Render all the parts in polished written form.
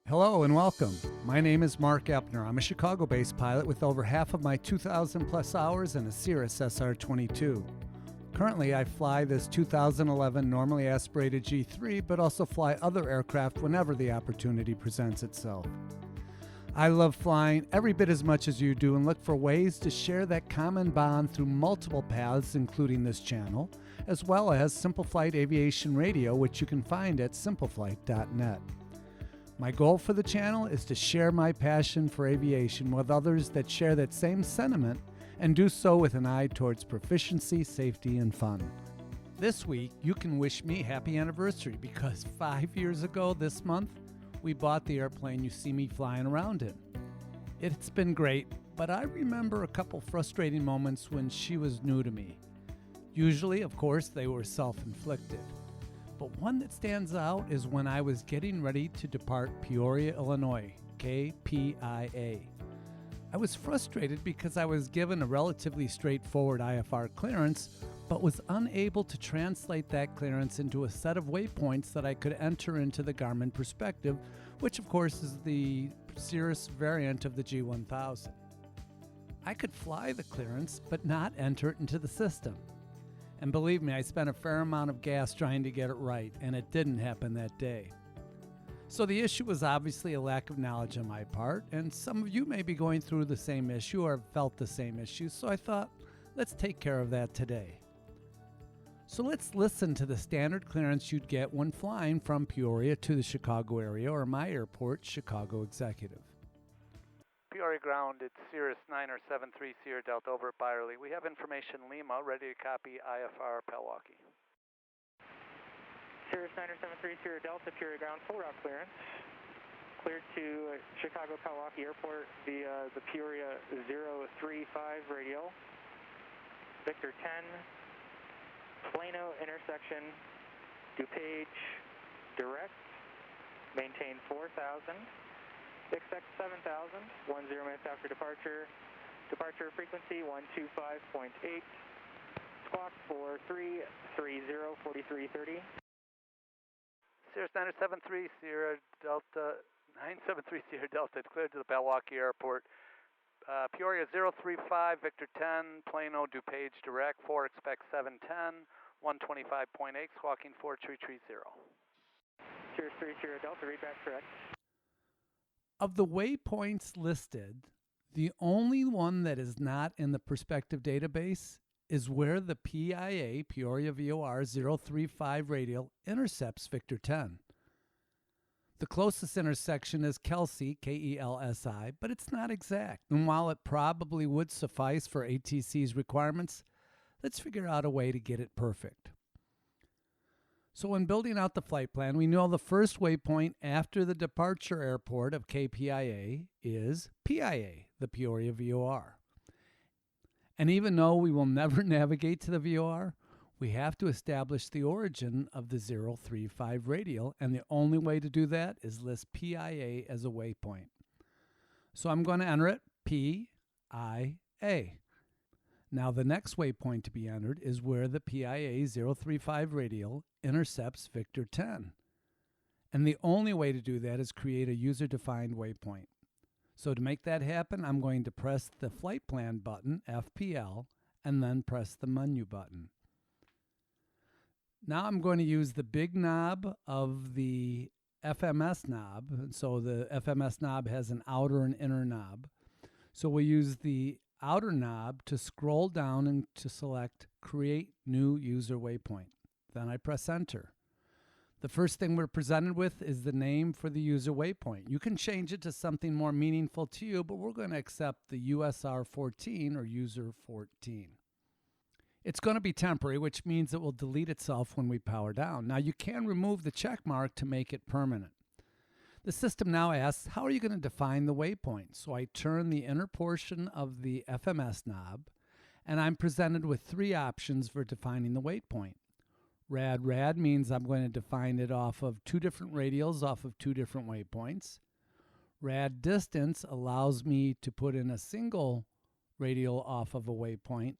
Hello and welcome. My name is Mark Epner. I'm a Chicago-based pilot with over half of my 2,000 plus hours in a Cirrus SR-22. Currently, I fly this 2011 normally aspirated G3, but also fly other aircraft whenever the opportunity presents itself. I love flying every bit as much as you do and look for ways to share that common bond through multiple paths, including this channel, as well as Simple Flight Aviation Radio, which you can find at simpleflight.net. My goal for the channel is to share my passion for aviation with others that share that same sentiment and do so with an eye towards proficiency, safety, and fun. This week, you can wish me happy anniversary because 5 years ago this month, we bought the airplane you see me flying around in. It's been great, but I remember a couple frustrating moments when she was new to me. Usually, of course, they were self-inflicted. But one that stands out is when I was getting ready to depart Peoria, Illinois, KPIA. I was frustrated because I was given a relatively straightforward IFR clearance, but was unable to translate that clearance into a set of waypoints that I could enter into the Garmin Perspective, which of course is the Cirrus variant of the G1000. I could fly the clearance, but not enter it into the system. And believe me, I spent a fair amount of gas trying to get it right, and it didn't happen that day. So the issue was obviously a lack of knowledge on my part, and some of you may be going through the same issue or have felt the same issue, so I thought, let's take care of that today. So let's listen to the standard clearance you'd get when flying from Peoria to the Chicago area, or my airport, Chicago Executive. Peoria ground, it's Cirrus 973 Sierra Delta over at Byerly. We have information Lima, ready to copy IFR Peoria. Cirrus 973 Sierra Delta, Peoria ground, full route clearance. Cleared to Chicago Peoria Airport via the Peoria 035 radial. Victor 10, Plano intersection, DuPage, direct, maintain 4,000. Expect 7,000, 10 minutes after departure. Departure frequency 125.8. Squawk 4330, 4330. Cirrus 973 Sierra Delta, 973 Sierra Delta, it's cleared to the Peoria Airport. Peoria 035, Victor 10, Plano, DuPage direct, 4, expect 710, 125.8, squawking 4330. Cirrus 3 Sierra Delta, read back correct. Of the waypoints listed, the only one that is not in the Perspective database is where the PIA, Peoria VOR 035 radial, intercepts Victor 10. The closest intersection is Kelsey, Kelsi, but it's not exact. And while it probably would suffice for ATC's requirements, let's figure out a way to get it perfect. So when building out the flight plan, we know the first waypoint after the departure airport of KPIA is PIA, the Peoria VOR. And even though we will never navigate to the VOR, we have to establish the origin of the 035 radial, and the only way to do that is list PIA as a waypoint. So I'm going to enter it, PIA. Now the next waypoint to be entered is where the PIA 035 radial intercepts Victor 10. And the only way to do that is create a user-defined waypoint. So to make that happen, I'm going to press the flight plan button, FPL, and then press the menu button. Now I'm going to use the big knob of the FMS knob. So the FMS knob has an outer and inner knob. So we use the outer knob to scroll down and to select Create New User Waypoint. Then I press Enter. The first thing we're presented with is the name for the user waypoint. You can change it to something more meaningful to you, but we're going to accept the USR 14 or user 14. It's going to be temporary, which means it will delete itself when we power down. Now you can remove the check mark to make it permanent. The system now asks, how are you going to define the waypoint? So I turn the inner portion of the FMS knob, and I'm presented with three options for defining the waypoint. Rad means I'm going to define it off of two different radials off of two different waypoints. Rad distance allows me to put in a single radial off of a waypoint,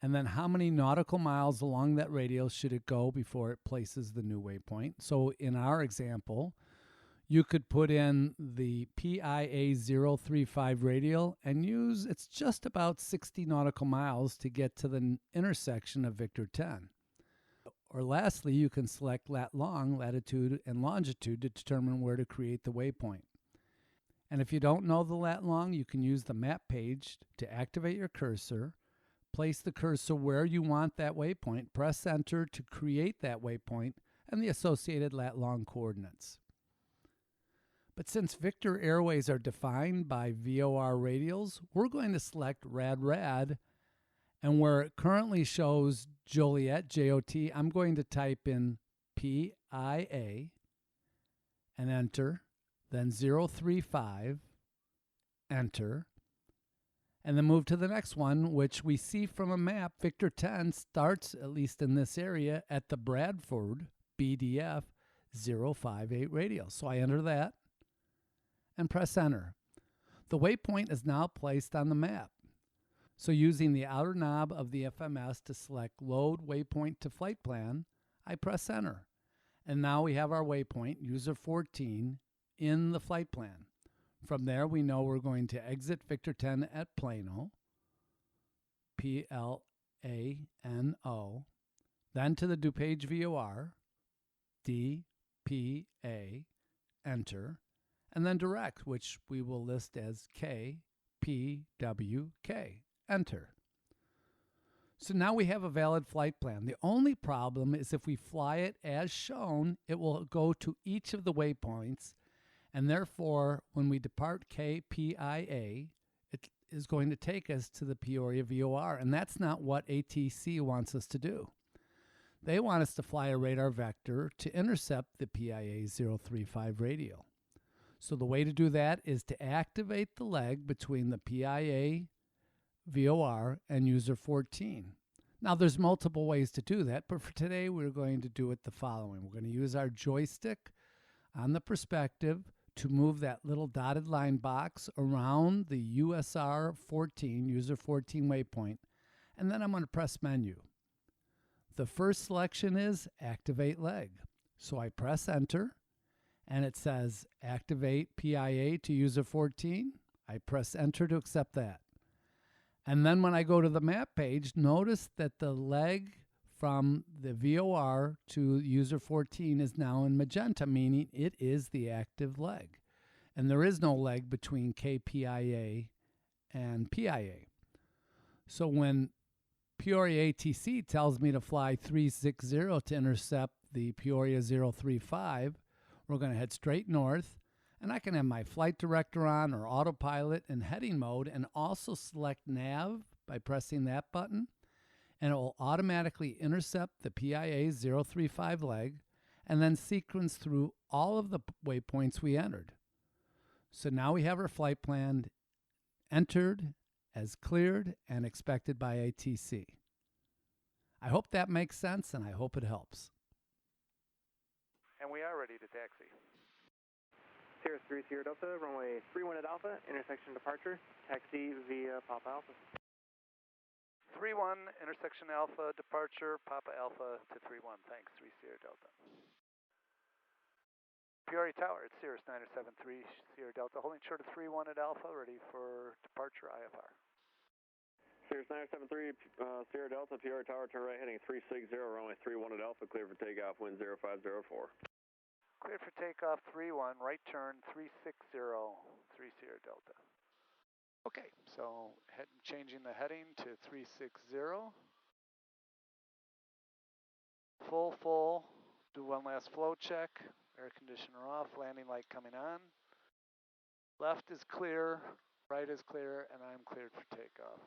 and then how many nautical miles along that radial should it go before it places the new waypoint. So in our example, You could put in the PIA 035 radial and use, it's just about 60 nautical miles to get to the intersection of Victor 10. Or lastly, you can select lat long, latitude, and longitude to determine where to create the waypoint. And if you don't know the lat long, you can use the map page to activate your cursor, place the cursor where you want that waypoint, press enter to create that waypoint and the associated lat long coordinates. But since Victor Airways are defined by VOR radials, we're going to select rad, and where it currently shows Joliet, J-O-T, I'm going to type in PIA and enter, then 035, enter, and then move to the next one, which we see from a map. Victor 10 starts, at least in this area, at the Bradford BDF 058 radial. So I enter that and press enter. The waypoint is now placed on the map. So using the outer knob of the FMS to select load waypoint to flight plan, I press enter. And now we have our waypoint, user 14, in the flight plan. From there, we know we're going to exit Victor 10 at Plano, Plano, then to the DuPage VOR, DPA, enter, and then direct, which we will list as KPWK, enter. So now we have a valid flight plan. The only problem is if we fly it as shown, it will go to each of the waypoints, and therefore, when we depart KPIA, it is going to take us to the Peoria VOR, and that's not what ATC wants us to do. They want us to fly a radar vector to intercept the PIA 035 radial. So the way to do that is to activate the leg between the PIA VOR and user 14. Now there's multiple ways to do that, but for today we're going to do it the following. We're going to use our joystick on the perspective to move that little dotted line box around the USR 14, user 14 waypoint, and then I'm going to press menu. The first selection is activate leg. So I press enter, and it says activate PIA to user 14. I press enter to accept that. And then when I go to the map page, notice that the leg from the VOR to user 14 is now in magenta, meaning it is the active leg. And there is no leg between KPIA and PIA. So when Peoria ATC tells me to fly 360 to intercept the Peoria 035, we're going to head straight north, and I can have my flight director on or autopilot in heading mode and also select nav by pressing that button, and it will automatically intercept the PIA 035 leg and then sequence through all of the waypoints we entered. So now we have our flight plan entered as cleared and expected by ATC. I hope that makes sense, and I hope it helps. And we are ready to taxi. Cirrus 30 Delta, runway 31 at Alpha, intersection departure, taxi via Papa Alpha. 31, intersection Alpha, departure, Papa Alpha to 31. Thanks, 30 Delta. Peoria Tower at Cirrus 973 Sierra Delta, holding short of 31 at Alpha, ready for departure IFR. Cirrus 973 Sierra Delta, Peoria Tower, turn right heading 360, runway 31 at Alpha, clear for takeoff, wind 0504. Cleared for takeoff 31, right turn 360, 3 Sierra Delta. Okay, so changing the heading to 360. Full, do one last flow check. Air conditioner off, landing light coming on. Left is clear, right is clear, and I'm cleared for takeoff.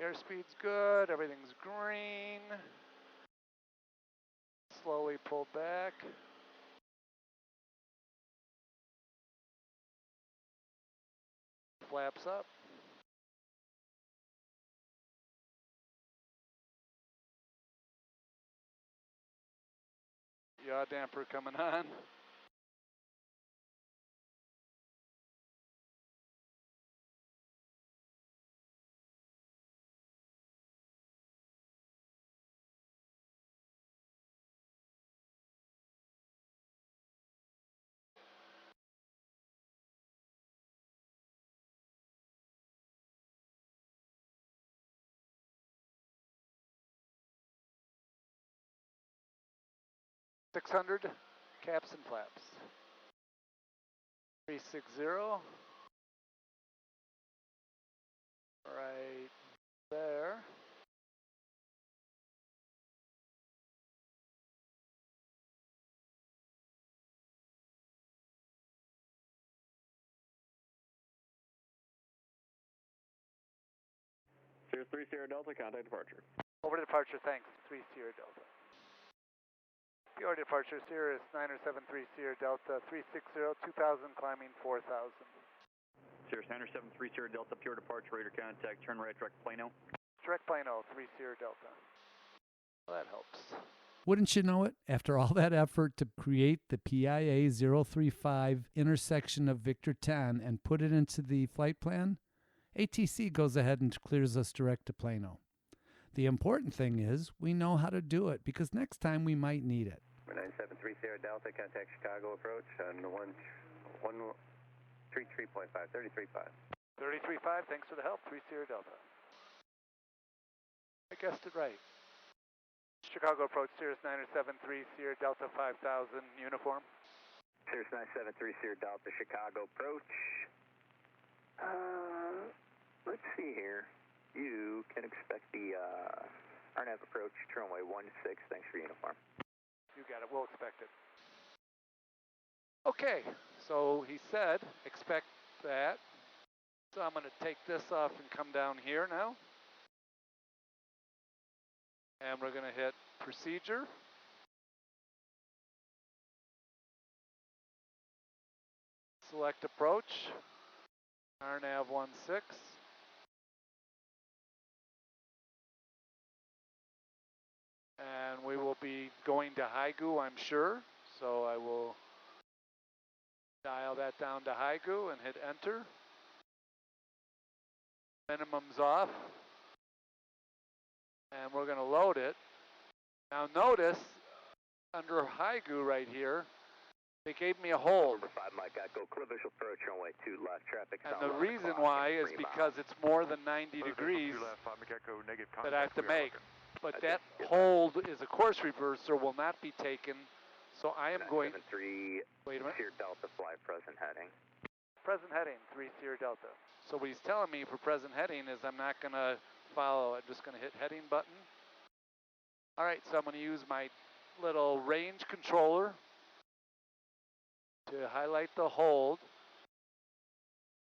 Airspeed's good, everything's green. Slowly pull back. flaps up. Yaw damper coming on. .600 caps and flaps. 360. Right there. Cirrus 3 Sierra Delta, contact departure. Over to departure, thanks. 3 Sierra Delta. Peoria departure, Cirrus 973 Sierra Delta, 360, 2000, climbing 4000. Cirrus 973 Sierra Delta, Peoria departure, radar contact, turn right, direct Plano. Direct Plano, 3 Sierra Delta. Well, that helps. Wouldn't you know it? After all that effort to create the PIA 035 intersection of Victor 10 and put it into the flight plan, ATC goes ahead and clears us direct to Plano. The important thing is we know how to do it because next time we might need it. 973 Sierra Delta, contact Chicago approach on 33.5, 33.5. 33.5, thanks for the help, 3 Sierra Delta. I guessed it right. Chicago approach, Cirrus 973 Sierra Delta 5000, uniform. Cirrus 973 Sierra Delta, Chicago approach. Let's see here. You can expect the RNAV approach, runway 16, thanks for uniform. You got it, we'll expect it. Okay, so he said, expect that. So I'm going to take this off and come down here now. And we're going to hit procedure. Select approach, RNAV 16. And we will be going to Haigu, I'm sure. So I will dial that down to Haigu and hit enter. Minimum's off. And we're going to load it. Now notice, under Haigu right here, they gave me a hold. Number 5, Mike, Echo, clear visual approach, runway 2 left, traffic. And the reason why is because it's more than 90 degrees that I have to make. But that hold is a course reverser, will not be taken. So I am going. 973 Wait a minute. Sierra Delta, fly present heading. Present heading, 3 Sierra Delta. So what he's telling me for present heading is I'm not going to follow. I'm just going to hit heading button. All right, so I'm going to use my little range controller to highlight the hold.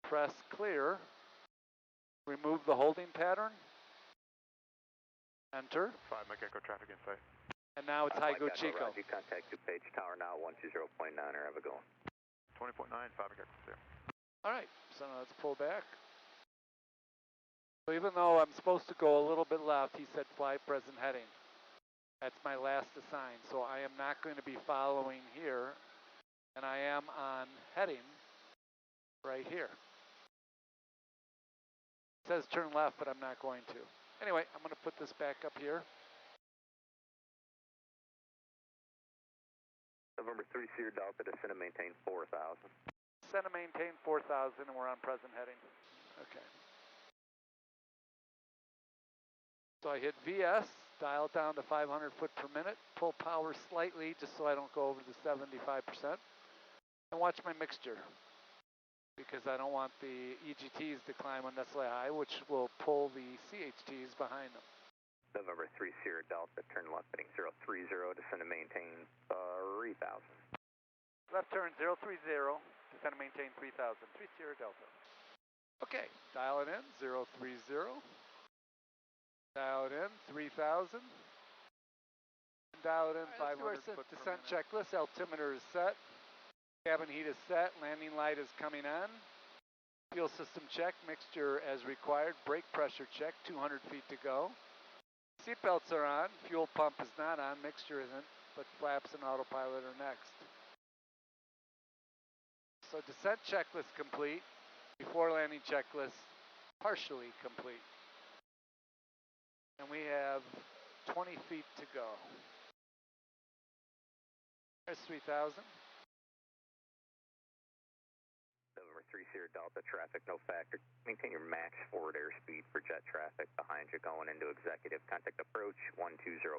Press clear. Remove the holding pattern. Enter. 5 Mike Echo, traffic in sight. And now it's Haigu Chico. Roger, contact DuPage Tower now, 120.9, or have a go. 20.9, 5 Mike Echo, clear. All right, so now let's pull back. So even though I'm supposed to go a little bit left, he said fly present heading. That's my last assign, so I am not going to be following here, and I am on heading right here. It says turn left, but I'm not going to. Anyway, I'm going to put this back up here. November 3 Sierra Delta, descend and maintain 4,000. Descend and maintain 4,000, and we're on present heading. Okay. So I hit VS, dial it down to 500 foot per minute, pull power slightly just so I don't go over the 75%, and watch my mixture because I don't want the EGTs to climb unnecessarily high, which will pull the CHTs behind them. November 3 Sierra Delta, turn left heading 030, descend and maintain 3,000. Left turn 030, descend and maintain 3,000, 3 Sierra Delta. Okay, dial it in, 030. Dial it in, 3,000. Dial it in, 500 foot descent checklist. Altimeter is set. Cabin heat is set. Landing light is coming on. Fuel system check, mixture as required, brake pressure check, 200 feet to go. Seatbelts are on, fuel pump is not on, mixture isn't, but flaps and autopilot are next. So descent checklist complete, before landing checklist partially complete. And we have 20 feet to go. There's 3000. Over 3 Sierra Delta traffic, no factor. Maintain your max forward airspeed for jet traffic behind you going into executive. Contact approach 120.55.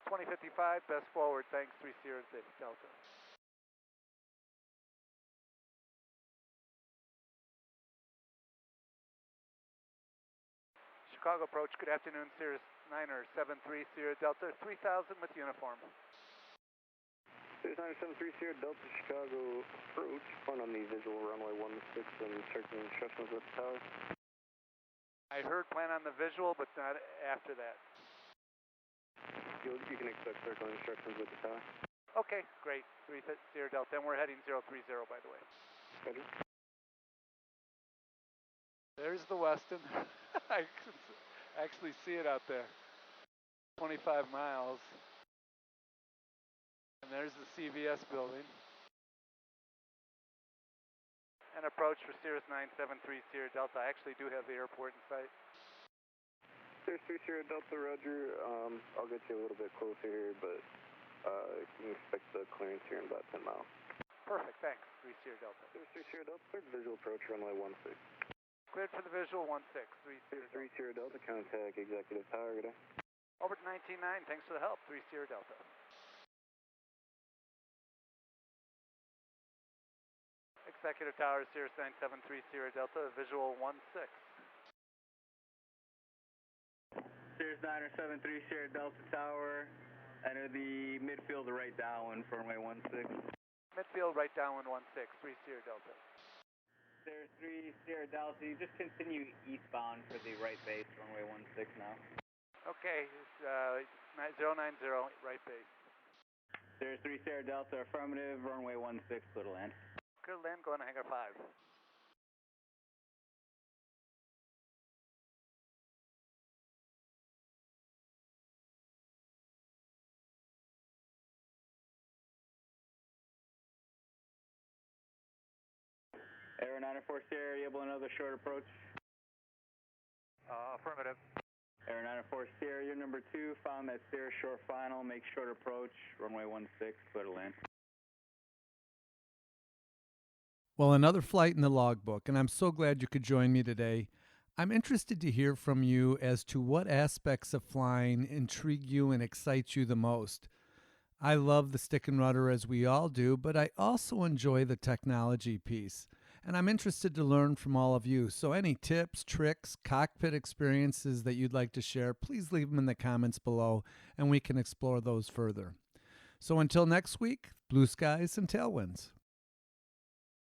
2055, best forward, thanks, 3 Sierra Delta. Chicago approach, good afternoon, Cirrus 973 Sierra Delta, 3000 with uniform. Cirrus 973 Sierra Delta, Chicago approach, point on the visual runway 16 and circling instructions with the tower. I heard plan on the visual, but not after that. You can expect circling instructions with the tower. Okay, great, 3 Sierra Delta, and we're heading 030 by the way. Roger. There's the Weston. I can actually see it out there. 25 miles. And there's the CVS building. And approach for Cirrus 973 Sierra Delta. I actually do have the airport in sight. Cirrus 3 Sierra Delta, roger. I'll get you a little bit closer here, but you can expect the clearance here in about 10 miles. Perfect, thanks. 3 Sierra Delta. Cirrus 3 Sierra Delta, cleared visual approach runway 16. Cleared for the visual 16. 3 Cirrus Sierra 3 Sierra Delta, contact executive tower, good day. Over to 19.9, thanks for the help. 3 Sierra Delta. Executive tower, Cirrus 973 Sierra Delta, visual 16. Cirrus 973 Sierra Delta Tower, enter the midfield right downwind for runway 16. Midfield right downwind 16, 3 Sierra Delta. Cirrus 3 Sierra Delta, you just continue eastbound for the right base, runway 16 now. Okay, 090, right base. Cirrus 3 Sierra Delta, affirmative, runway 16, clear to land. Clear to land, going to hangar 5. Aero 904 Sierra, you able another short approach? Affirmative. Aero 904 Sierra, you're number 2, found that Sierra short final, make short approach, runway 16, clear to land. Well, another flight in the logbook, and I'm so glad you could join me today. I'm interested to hear from you as to what aspects of flying intrigue you and excite you the most. I love the stick and rudder as we all do, but I also enjoy the technology piece. And I'm interested to learn from all of you. So any tips, tricks, cockpit experiences that you'd like to share, please leave them in the comments below and we can explore those further. So until next week, blue skies and tailwinds.